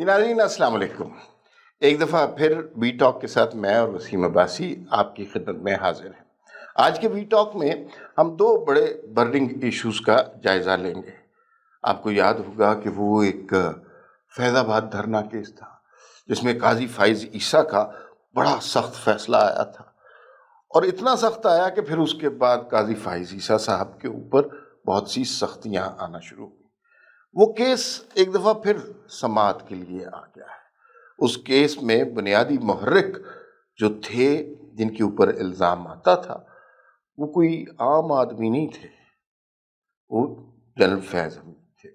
ناظرین السلام علیکم، ایک دفعہ پھر وی ٹاک کے ساتھ میں اور وسیم عباسی آپ کی خدمت میں حاضر ہیں۔ آج کے وی ٹاک میں ہم دو بڑے برننگ ایشوز کا جائزہ لیں گے۔ آپ کو یاد ہوگا کہ وہ ایک فیض آباد دھرنا کیس تھا جس میں قاضی فائز عیسیٰ کا بڑا سخت فیصلہ آیا تھا، اور اتنا سخت آیا کہ پھر اس کے بعد قاضی فائز عیسیٰ صاحب کے اوپر بہت سی سختیاں آنا شروع ہوئی۔ وہ کیس ایک دفعہ پھر سماعت کے لیے آ گیا ہے۔ اس کیس میں بنیادی محرک جو تھے، جن کے اوپر الزام آتا تھا، وہ کوئی عام آدمی نہیں تھے، وہ جنرل فیض حمید تھے۔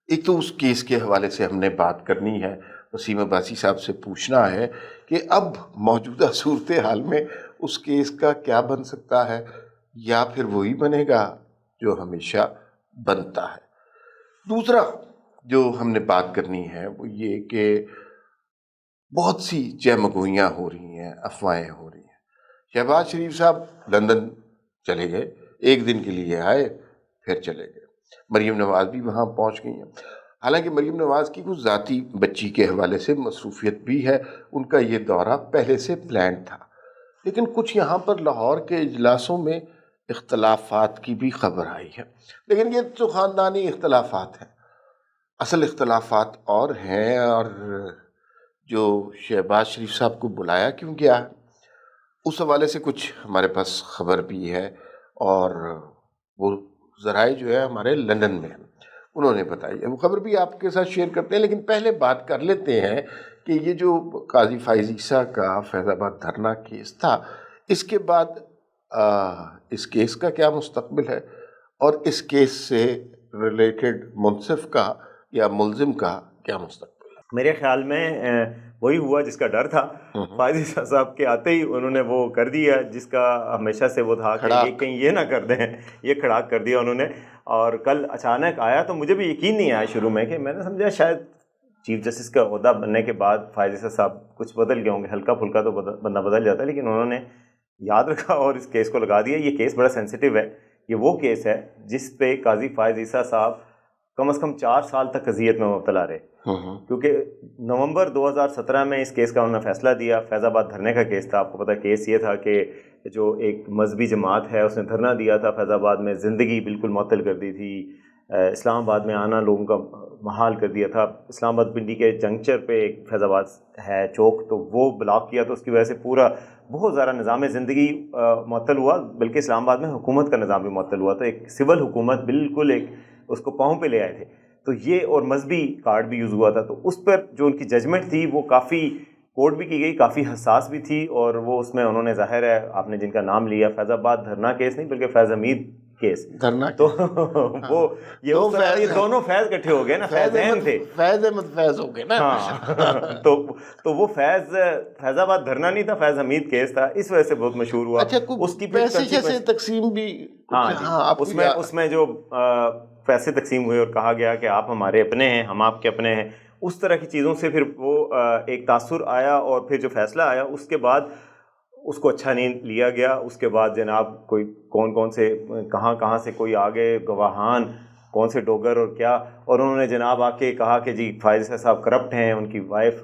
ایک تو اس کیس کے حوالے سے ہم نے بات کرنی ہے، وسیم عباسی صاحب سے پوچھنا ہے کہ اب موجودہ صورتحال میں اس کیس کا کیا بن سکتا ہے، یا پھر وہی بنے گا جو ہمیشہ بنتا ہے۔ دوسرا جو ہم نے بات کرنی ہے وہ یہ کہ بہت سی جیمگوئیاں ہو رہی ہیں، افواہیں ہو رہی ہیں۔ شہباز شریف صاحب لندن چلے گئے، ایک دن کے لیے آئے پھر چلے گئے۔ مریم نواز بھی وہاں پہنچ گئی ہیں، حالانکہ مریم نواز کی کچھ ذاتی بچی کے حوالے سے مصروفیت بھی ہے، ان کا یہ دورہ پہلے سے پلان تھا، لیکن کچھ یہاں پر لاہور کے اجلاسوں میں اختلافات کی بھی خبر آئی ہے۔ لیکن یہ تو خاندانی اختلافات ہیں، اصل اختلافات اور ہیں، اور جو شہباز شریف صاحب کو بلایا کیوں گیا ہے اس حوالے سے کچھ ہمارے پاس خبر بھی ہے، اور وہ ذرائع جو ہے ہمارے لندن میں ہیں، انہوں نے بتائی ہے، وہ خبر بھی آپ کے ساتھ شیئر کرتے ہیں۔ لیکن پہلے بات کر لیتے ہیں کہ یہ جو قاضی فائز عیسیٰ کا فیض آباد دھرنا کیس تھا، اس کے بعد اس کیس کا کیا مستقبل ہے، اور اس کیس سے ریلیٹڈ منصف کا یا ملزم کا کیا مستقبل ہے۔ میرے خیال میں وہی ہوا جس کا ڈر تھا۔ فائز عیسیٰ صاحب کے آتے ہی انہوں نے وہ کر دیا جس کا ہمیشہ سے وہ تھا کہ یہ کہیں یہ نہ کر دیں، یہ کھڑاک کر دیا انہوں نے۔ اور کل اچانک آیا تو مجھے بھی یقین نہیں آیا شروع میں، کہ میں نے سمجھا شاید چیف جسٹس کا عہدہ بننے کے بعد فائز عیسیٰ صاحب کچھ بدل گئے ہوں گے، ہلکا پھلکا تو بندہ بدل جاتا ہے، لیکن انہوں نے یاد رکھا اور اس کیس کو لگا دیا۔ یہ کیس بڑا سینسیٹیو ہے، یہ وہ کیس ہے جس پہ قاضی فائز عیسیٰ صاحب کم از کم 4 سال تک اذیت میں مبتلا رہے، کیونکہ نومبر 2017 میں اس کیس کا انہوں نے فیصلہ دیا۔ فیض آباد دھرنے کا کیس تھا، آپ کو پتہ کیس یہ تھا کہ جو ایک مذہبی جماعت ہے اس نے دھرنا دیا تھا فیض آباد میں، زندگی بالکل معطل کر دی تھی، اسلام آباد میں آنا لوگوں کا محال کر دیا تھا۔ اسلام آباد پنڈی کے جنکچر پہ ایک فیض آباد ہے چوک، تو وہ بلاک کیا، تو اس کی وجہ سے پورا بہت زیادہ نظام زندگی معطل ہوا، بلکہ اسلام آباد میں حکومت کا نظام بھی معطل ہوا۔ تو ایک سول حکومت بالکل ایک اس کو پاؤں پہ لے آئے تھے، تو یہ اور مذہبی کارڈ بھی یوز ہوا تھا۔ تو اس پر جو ان کی ججمنٹ تھی وہ کافی کوٹ بھی کی گئی، کافی حساس بھی تھی، اور وہ اس میں انہوں نے ظاہر ہے آپ نے جن کا نام لیا، فیض آباد دھرنا کیس نہیں بلکہ فیض حمید کیس، تو وہ یہ دونوں فیض کٹھے ہو گئے نا، فیض احمد تھے، فیض احمد فیض ہو گئے نا۔ ہاں، تو وہ فیض آباد دھرنا نہیں تھا، فیض حمید کیس تھا، اس وجہ سے بہت مشہور ہوا۔ اچھا، اس کی پیسے تقسیم بھی، ہاں اس میں جو پیسے تقسیم ہوئے اور کہا گیا کہ آپ ہمارے اپنے ہیں، ہم آپ کے اپنے ہیں، اس طرح کی چیزوں سے پھر وہ ایک تاثر آیا، اور پھر جو فیصلہ آیا اس کے بعد اس کو اچھا نہیں لیا گیا۔ اس کے بعد جناب کوئی کون سے کہاں سے کوئی آگے گواہان، کون سے ڈوگر اور کیا، اور انہوں نے جناب آ کے کہا کہ جی فائز صاحب کرپٹ ہیں، ان کی وائف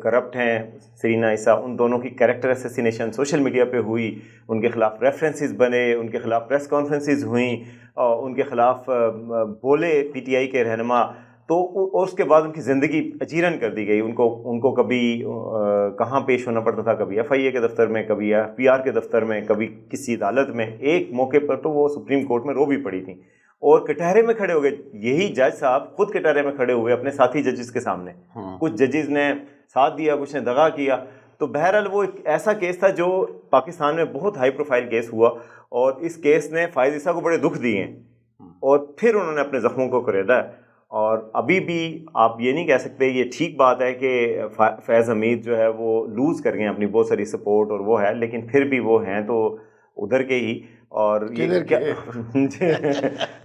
کرپٹ ہیں سرینا عیسیٰ، ان دونوں کی کریکٹر اسیسینیشن سوشل میڈیا پہ ہوئی، ان کے خلاف ریفرنسز بنے، ان کے خلاف پریس کانفرنسز ہوئیں، ان کے خلاف بولے پی ٹی آئی کے رہنما، تو اس کے بعد ان کی زندگی اجیرن کر دی گئی۔ ان کو کبھی کہاں پیش ہونا پڑتا تھا، کبھی ایف آئی اے کے دفتر میں، کبھی ایف پی آر کے دفتر میں، کبھی کسی عدالت میں۔ ایک موقع پر تو وہ سپریم کورٹ میں رو بھی پڑی تھیں، اور کٹہرے میں کھڑے ہو گئے، یہی جج صاحب خود کٹہرے میں کھڑے ہوئے اپنے ساتھی ججز کے سامنے، کچھ ججز نے ساتھ دیا، کچھ نے دغا کیا۔ تو بہرحال وہ ایک ایسا کیس تھا جو پاکستان میں بہت ہائی پروفائل کیس ہوا، اور اس کیس نے فائز عیسیٰ کو بڑے دکھ دیے ہیں، اور پھر انہوں نے اپنے زخموں کو کریدا ہے۔ اور ابھی بھی آپ یہ نہیں کہہ سکتے، یہ ٹھیک بات ہے کہ فیض حمید جو ہے وہ لوز کر گئے ہیں اپنی بہت ساری سپورٹ، اور وہ ہے، لیکن پھر بھی وہ ہیں تو ادھر کے ہی، اور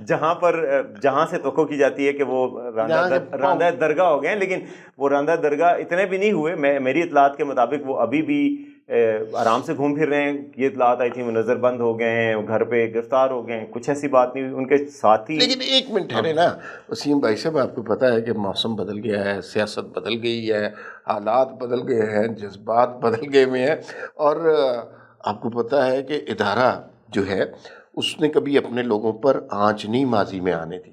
جہاں سے توقع کی جاتی ہے کہ وہ راندہ درگاہ ہو گئے ہیں، لیکن وہ راندہ درگاہ اتنے بھی نہیں ہوئے۔ میری اطلاعات کے مطابق وہ ابھی بھی آرام سے گھوم پھر رہے ہیں. یہ اطلاعات آئی تھی وہ نظر بند ہو گئے ہیں, وہ گھر پہ گرفتار ہو گئے ہیں, کچھ ایسی بات نہیں ہوئی. ان کے ساتھی لیکن ایک منٹ ٹھہرے نا وسیم بھائی صاحب, آپ کو پتہ ہے کہ موسم بدل گیا ہے, سیاست بدل گئی ہے, حالات بدل گئے ہیں, جذبات بدل گئے ہوئے ہیں, اور آپ کو پتہ ہے کہ ادارہ جو ہے اس نے کبھی اپنے لوگوں پر آنچ نہیں ماضی میں آنے دی.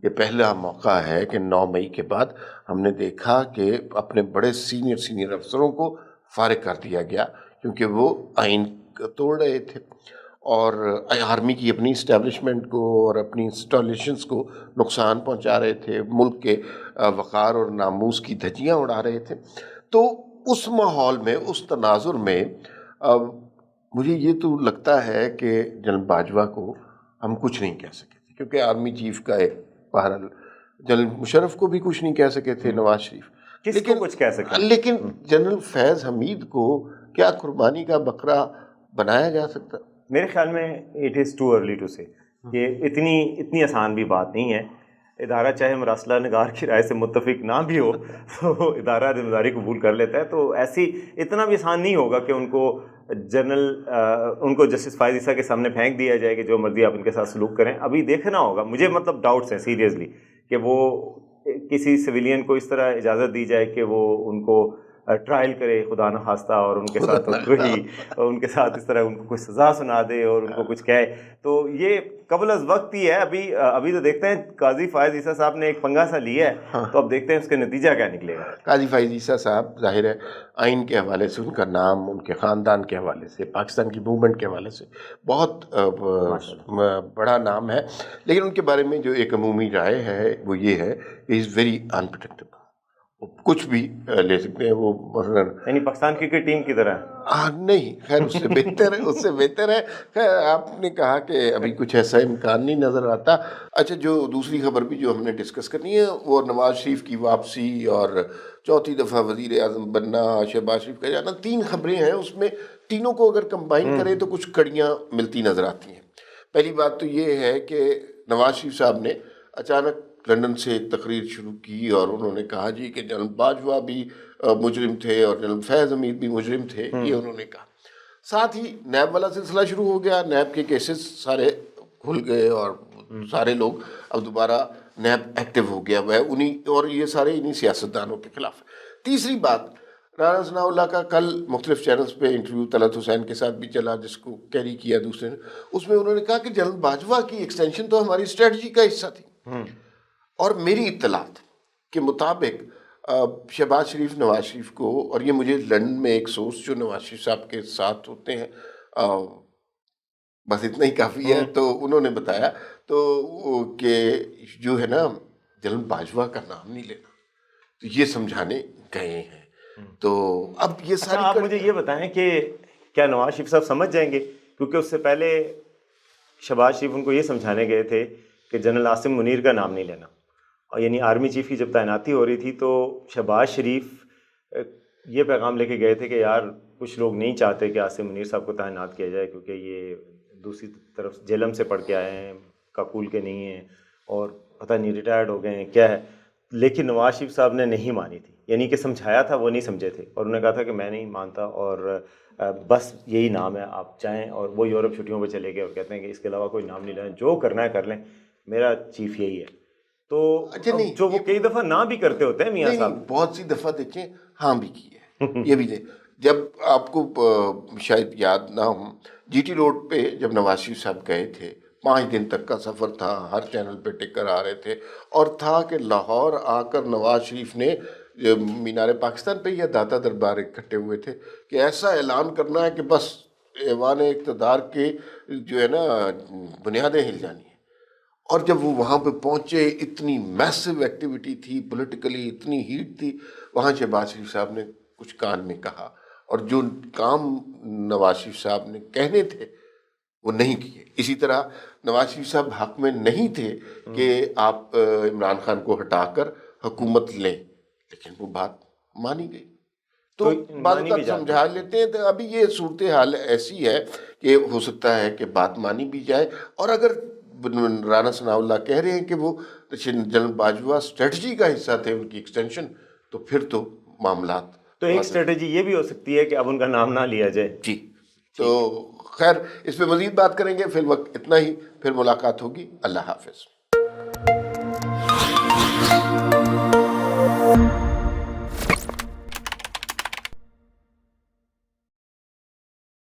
یہ پہلا موقع ہے کہ 9 مئی کے بعد ہم نے دیکھا کہ اپنے بڑے سینئر افسروں کو فارغ کر دیا گیا کیونکہ وہ آئین توڑ رہے تھے اور آرمی کی اپنی اسٹیبلشمنٹ کو اور اپنی انسٹالیشنز کو نقصان پہنچا رہے تھے, ملک کے وقار اور ناموس کی دھجیاں اڑا رہے تھے. تو اس ماحول میں, اس تناظر میں مجھے یہ تو لگتا ہے کہ جنرل باجوہ کو ہم کچھ نہیں کہہ سکے تھے کیونکہ آرمی چیف کا ایک بہرحال جنرل مشرف کو بھی کچھ نہیں کہہ سکے تھے, نواز شریف کس کو کچھ کہہ سکیں. لیکن جنرل فیض حمید کو کیا قربانی کا بکرا بنایا جا سکتا؟ میرے خیال میں it is too early to say. یہ اتنی آسان بھی بات نہیں ہے. ادارہ چاہے مراسلہ نگار کی رائے سے متفق نہ بھی ہو تو ادارہ ذمہ داری قبول کر لیتا ہے. تو ایسی اتنا بھی آسان نہیں ہوگا کہ ان کو جسٹس فائز عیسیٰ کے سامنے پھینک دیا جائے کہ جو مرضی آپ ان کے ساتھ سلوک کریں. ابھی دیکھنا ہوگا. مجھے مطلب ڈاؤٹس ہیں سیریسلی کہ وہ کسی سویلین کو اس طرح اجازت دی جائے کہ وہ ان کو ٹرائل کرے خدا نخواستہ اور ان کے ساتھ ان کے ساتھ اس طرح ان کو کوئی سزا سنا دے اور ان کو کچھ کہے. تو یہ قبل از وقت ہی ہے. ابھی تو دیکھتے ہیں قاضی فائز عیسیٰ صاحب نے ایک پنگا سا لیا ہے, تو اب دیکھتے ہیں اس کا نتیجہ کیا نکلے گا. قاضی فائز عیسیٰ صاحب ظاہر ہے آئین کے حوالے سے, ان کا نام, ان کے خاندان کے حوالے سے, پاکستان کی موومنٹ کے حوالے سے بہت بڑا نام ہے, لیکن ان کے بارے میں جو ایک عمومی رائے ہے وہ یہ ہے کہ از ویری انپریڈکٹیبل. کچھ بھی لے سکتے ہیں وہ, مثلاً یعنی پاکستان کرکٹ ٹیم کی طرح نہیں, خیر اس سے بہتر ہے, اس سے بہتر ہے. خیر آپ نے کہا کہ ابھی کچھ ایسا امکان نہیں نظر آتا. اچھا, جو دوسری خبر بھی جو ہم نے ڈسکس کرنی ہے وہ نواز شریف کی واپسی اور چوتھی دفعہ وزیر اعظم بننا, شہباز شریف کا جانا. 3 خبریں ہیں, اس میں تینوں کو اگر کمبائن کریں تو کچھ کڑیاں ملتی نظر آتی ہیں. پہلی بات تو یہ ہے کہ نواز شریف صاحب نے اچانک لندن سے ایک تقریر شروع کی اور انہوں نے کہا جی کہ جنرل باجوہ بھی مجرم تھے اور جنرل فیض حمید بھی مجرم تھے, یہ انہوں نے کہا. ساتھ ہی نیب والا سلسلہ شروع ہو گیا. نیب کے کیسز سارے کھل گئے اور سارے لوگ اب دوبارہ نیب ایکٹیو ہو گیا وہ ہے اور یہ سارے انہی سیاستدانوں کے خلاف. تیسری بات, رانا ثناء اللہ کا کل مختلف چینلز پہ انٹرویو طلعت حسین کے ساتھ بھی چلا جس کو کیری کیا دوسرے نے. اس میں انہوں نے کہا کہ جنرل باجوہ کی ایکسٹینشن تو ہماری اسٹریٹجی کا حصہ تھی, اور میری اطلاعات کے مطابق شہباز شریف نواز شریف کو, اور یہ مجھے لندن میں ایک سورس جو نواز شریف صاحب کے ساتھ ہوتے ہیں, بس اتنا ہی کافی ہے, تو انہوں نے بتایا تو کہ جو ہے نا جنرل باجوہ کا نام نہیں لینا, تو یہ سمجھانے گئے ہیں. تو اب یہ ساری آپ مجھے یہ بتائیں کہ کیا نواز شریف صاحب سمجھ جائیں گے, کیونکہ اس سے پہلے شہباز شریف ان کو یہ سمجھانے گئے تھے کہ جنرل عاصم منیر کا نام نہیں لینا. اور یعنی آرمی چیف کی جب تعیناتی ہو رہی تھی تو شہباز شریف یہ پیغام لے کے گئے تھے کہ یار کچھ لوگ نہیں چاہتے کہ عاصم منیر صاحب کو تعینات کیا جائے کیونکہ یہ دوسری طرف جیلم سے پڑھ کے آئے ہیں, کاکول کے نہیں ہیں اور پتہ نہیں ریٹائرڈ ہو گئے ہیں کیا ہے. لیکن نواز شریف صاحب نے نہیں مانی تھی, یعنی کہ سمجھایا تھا وہ نہیں سمجھے تھے, اور انہوں نے کہا تھا کہ میں نہیں مانتا اور بس یہی نام ہے آپ چاہیں. اور وہ یورپ چھٹیوں پہ چلے گئے اور کہتے ہیں کہ اس کے علاوہ کوئی نام نہیں لینا, جو کرنا ہے کر لیں, میرا چیف یہی ہے. تو جو وہ کئی دفعہ نہ بھی کرتے ہوتے ہیں میاں صاحب, بہت سی دفعہ دیکھیں ہاں بھی کی ہے. یہ بھی دیں, جب آپ کو شاید یاد نہ ہو, جی ٹی روڈ پہ جب نواز شریف صاحب گئے تھے, 5 دن تک کا سفر تھا, ہر چینل پہ ٹکر آ رہے تھے, اور تھا کہ لاہور آ کر نواز شریف نے مینار پاکستان پہ یا داتا دربار اکٹھے ہوئے تھے کہ ایسا اعلان کرنا ہے کہ بس ایوان اقتدار کے جو ہے نا بنیادیں ہل جانی ہیں. اور جب وہ وہاں پہ پہنچے, اتنی میسو ایکٹیویٹی تھی, پولیٹیکلی اتنی ہیٹ تھی, وہاں شہباز شریف صاحب نے کچھ کان میں کہا, اور جو کام نواز شریف صاحب نے کہنے تھے وہ نہیں کیے. اسی طرح نواز شریف صاحب حق میں نہیں تھے کہ آپ عمران خان کو ہٹا کر حکومت لیں, لیکن وہ بات مانی گئی. تو بعض اوقات سمجھا لیتے ہیں. تو ابھی یہ صورتحال ایسی ہے کہ ہو سکتا ہے کہ بات مانی بھی جائے, اور اگر رانا ثناء اللہ کہہ رہے ہیں کہ وہ جنرل باجوہ اسٹریٹجی کا حصہ تھے, ان کی ایکسٹینشن, تو پھر تو معاملات تو ایک اسٹریٹجی یہ بھی ہو سکتی ہے کہ اب ان کا نام نہ لیا جائے. جی تو خیر اس پہ مزید بات کریں گے، فی الوقت اتنا ہی، پھر ملاقات ہوگی. اللہ حافظ.